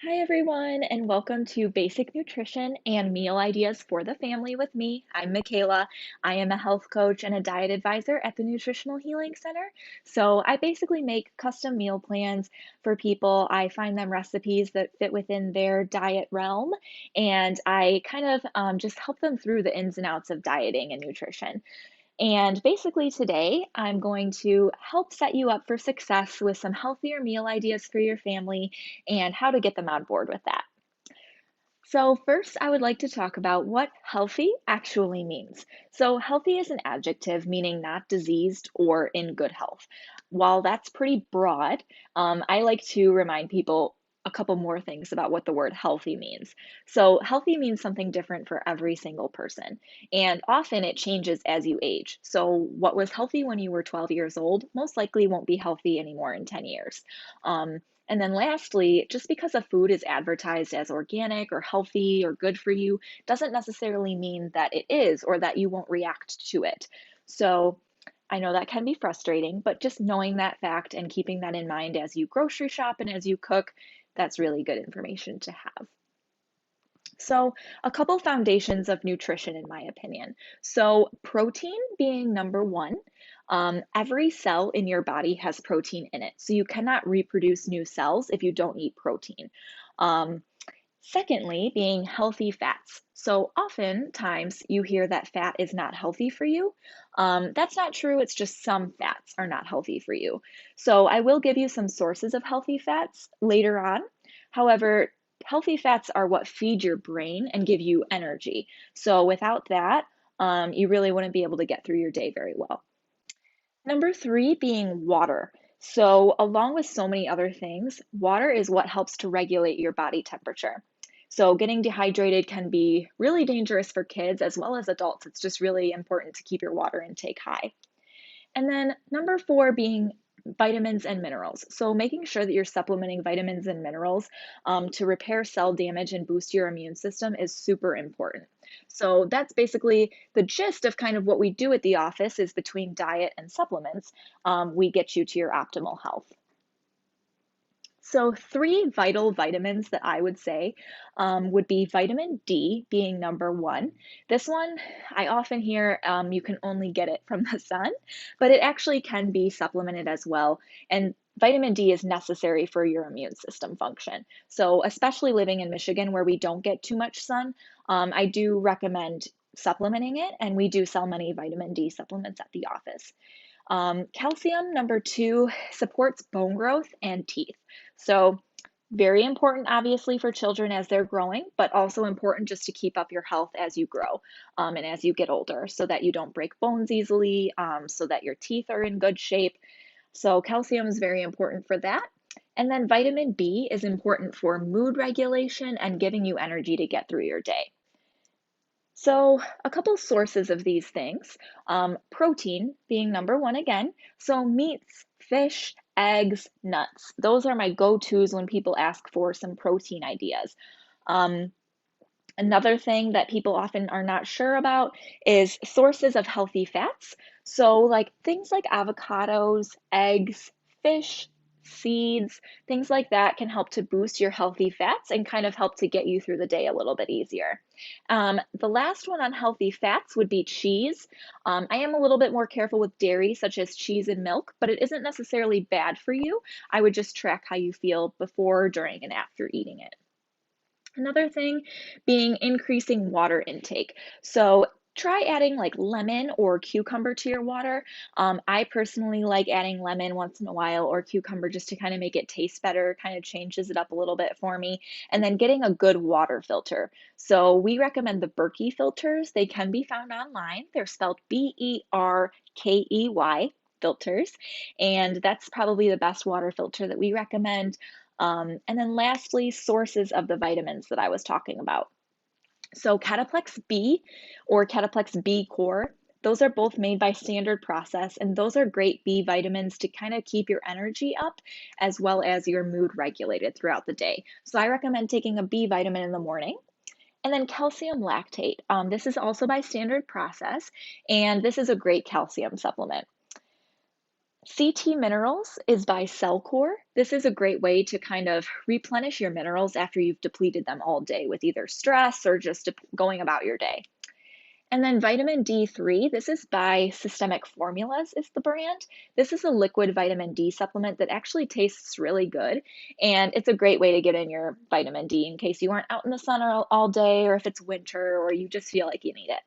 Hi, everyone, and welcome to Basic Nutrition and Meal Ideas for the Family with me. I'm Mikaela. I am a health coach and a diet advisor at the Nutritional Healing Center. So, I basically make custom meal plans for people. I find them recipes that fit within their diet realm, and I kind of just help them through the ins and outs of dieting and nutrition. And basically, today I'm going to help set you up for success with some healthier meal ideas for your family and how to get them on board with that. So, first, I would like to talk about what healthy actually means. So, healthy is an adjective meaning not diseased or in good health. While that's pretty broad, I like to remind people a couple more things about what the word healthy means. So, healthy means something different for every single person, and often it changes as you age. So, what was healthy when you were 12 years old most likely won't be healthy anymore in 10 years. Um, and then lastly, just because a food is advertised as organic or healthy or good for you doesn't necessarily mean that it is or that you won't react to it. So I know that can be frustrating, but just knowing that fact and keeping that in mind as you grocery shop and as you cook, that's really good information to have. So, a couple foundations of nutrition, in my opinion. So, protein being number one. Every cell in your body has protein in it. So, you cannot reproduce new cells if you don't eat protein. Um, Secondly, being healthy fats. So, oftentimes you hear that fat is not healthy for you. That's not true. It's just some fats are not healthy for you. So, I will give you some sources of healthy fats later on. However, healthy fats are what feed your brain and give you energy. So, without that, you really wouldn't be able to get through your day very well. Number three being water. So, along with so many other things, water is what helps to regulate your body temperature. So, getting dehydrated can be really dangerous for kids as well as adults. It's just really important to keep your water intake high. And then number four being vitamins and minerals. So making sure that you're supplementing vitamins and minerals to repair cell damage and boost your immune system is super important. So that's basically the gist of kind of what we do at the office is between diet and supplements, we get you to your optimal health. So, three vital vitamins that I would say would be vitamin D being number one. This one, I often hear you can only get it from the sun, but it actually can be supplemented as well. And vitamin D is necessary for your immune system function. So, especially living in Michigan where we don't get too much sun, I do recommend supplementing it, and we do sell many vitamin D supplements at the office. Calcium, number two, supports bone growth and teeth. So, very important, obviously, for children as they're growing, but also important just to keep up your health as you grow and as you get older so that you don't break bones easily, so that your teeth are in good shape. So, calcium is very important for that. And then vitamin B is important for mood regulation and giving you energy to get through your day. So, a couple sources of these things. Protein being number one again. So, meats, fish, eggs, nuts. Those are my go tos when people ask for some protein ideas. Um, Another thing that people often are not sure about is sources of healthy fats. So, like things like avocados, eggs, fish, seeds, things like that can help to boost your healthy fats and kind of help to get you through the day a little bit easier. The last one on healthy fats would be cheese. I am a little bit more careful with dairy, such as cheese and milk, but it isn't necessarily bad for you. I would just track how you feel before, during, and after eating it. Another thing being increasing water intake. So try adding like lemon or cucumber to your water. I personally like adding lemon once in a while or cucumber just to kind of make it taste better, kind of changes it up a little bit for me. And then getting a good water filter. So we recommend the Berkey filters. They can be found online. They're spelled Berkey filters. And that's probably the best water filter that we recommend. And then lastly, sources of the vitamins that I was talking about. So Cataplex B or Cataplex B Core, those are both made by Standard Process, and those are great B vitamins to kind of keep your energy up as well as your mood regulated throughout the day. So I recommend taking a B vitamin in the morning. And then calcium lactate. This is also by Standard Process, and this is a great calcium supplement. CT Minerals is by Cellcore. This is a great way to kind of replenish your minerals after you've depleted them all day with either stress or just going about your day. And then vitamin D3, this is by Systemic Formulas is the brand. This is a liquid vitamin D supplement that actually tastes really good. And it's a great way to get in your vitamin D in case you aren't out in the sun all day, or if it's winter or you just feel like you need it.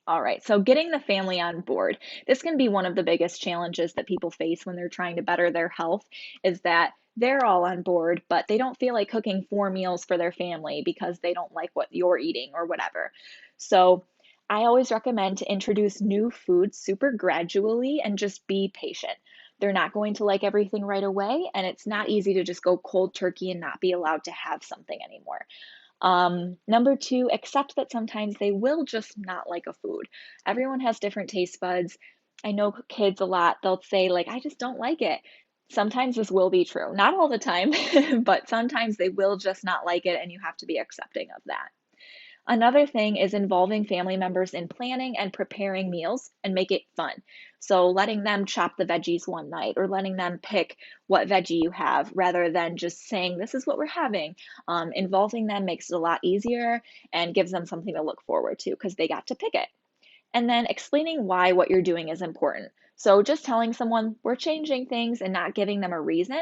All right, so getting the family on board. This can be one of the biggest challenges that people face when they're trying to better their health, is that they're all on board, but they don't feel like cooking 4 meals for their family because they don't like what you're eating or whatever. So I always recommend to introduce new foods super gradually and just be patient. They're not going to like everything right away, and it's not easy to just go cold turkey and not be allowed to have something anymore. Number two, accept that sometimes they will just not like a food. Everyone has different taste buds. I know kids a lot, they'll say, like, I just don't like it. Sometimes this will be true. Not all the time, but sometimes they will just not like it, and you have to be accepting of that. Another thing is involving family members in planning and preparing meals and make it fun. So letting them chop the veggies one night or letting them pick what veggie you have rather than just saying, this is what we're having. Involving them makes it a lot easier and gives them something to look forward to because they got to pick it. And then explaining why what you're doing is important. So just telling someone we're changing things and not giving them a reason,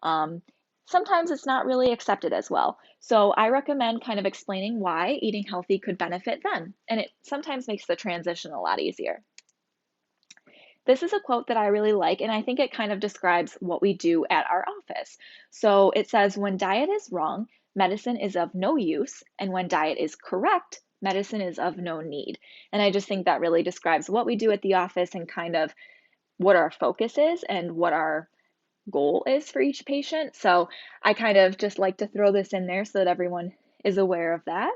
um, sometimes it's not really accepted as well. So I recommend kind of explaining why eating healthy could benefit them. And it sometimes makes the transition a lot easier. This is a quote that I really like, and I think it kind of describes what we do at our office. So it says, when diet is wrong, medicine is of no use, and when diet is correct, medicine is of no need. And I just think that really describes what we do at the office and kind of what our focus is and what our goal is for each patient. So I kind of just like to throw this in there so that everyone is aware of that.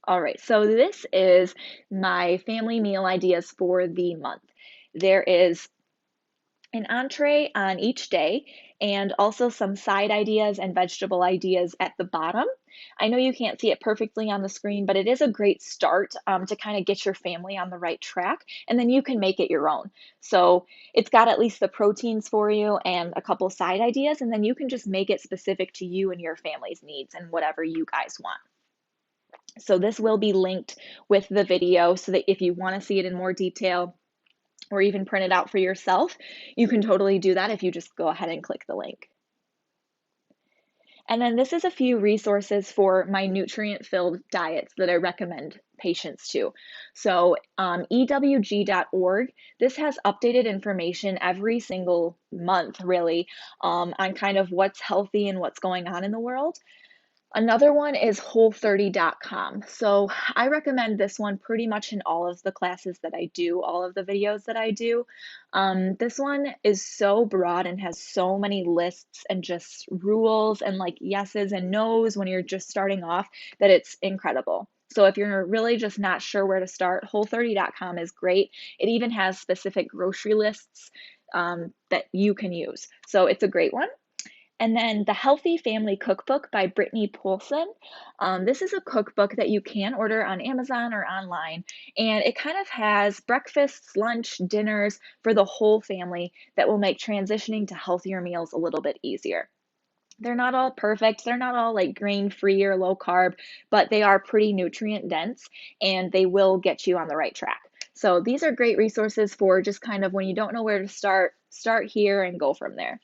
All right, so this is my family meal ideas for the month. There is an entree on each day and also some side ideas and vegetable ideas at the bottom. I know you can't see it perfectly on the screen, but it is a great start to kind of get your family on the right track, and then you can make it your own. So it's got at least the proteins for you and a couple side ideas, and then you can just make it specific to you and your family's needs and whatever you guys want. So this will be linked with the video so that if you want to see it in more detail, or even print it out for yourself, you can totally do that if you just go ahead and click the link. And then this is a few resources for my nutrient-filled diets that I recommend patients to. So ewg.org, this has updated information every single month, really, on kind of what's healthy and what's going on in the world. Another one is whole30.com. So I recommend this one pretty much in all of the classes that I do, all of the videos that I do. This one is so broad and has so many lists and just rules and like yeses and nos when you're just starting off that it's incredible. So if you're really just not sure where to start, whole30.com is great. It even has specific grocery lists that you can use. So it's a great one. And then the Healthy Family Cookbook by Brittany Poulsen. This is a cookbook that you can order on Amazon or online, and it kind of has breakfasts, lunch, dinners for the whole family that will make transitioning to healthier meals a little bit easier. They're not all perfect, they're not all like grain-free or low carb, but they are pretty nutrient dense and they will get you on the right track. So these are great resources for just kind of when you don't know where to start here and go from there.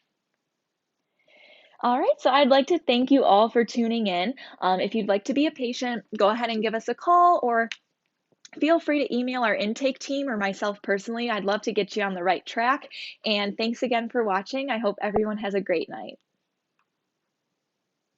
All right, so I'd like to thank you all for tuning in. If you'd like to be a patient, go ahead and give us a call or feel free to email our intake team or myself personally. I'd love to get you on the right track. And thanks again for watching. I hope everyone has a great night.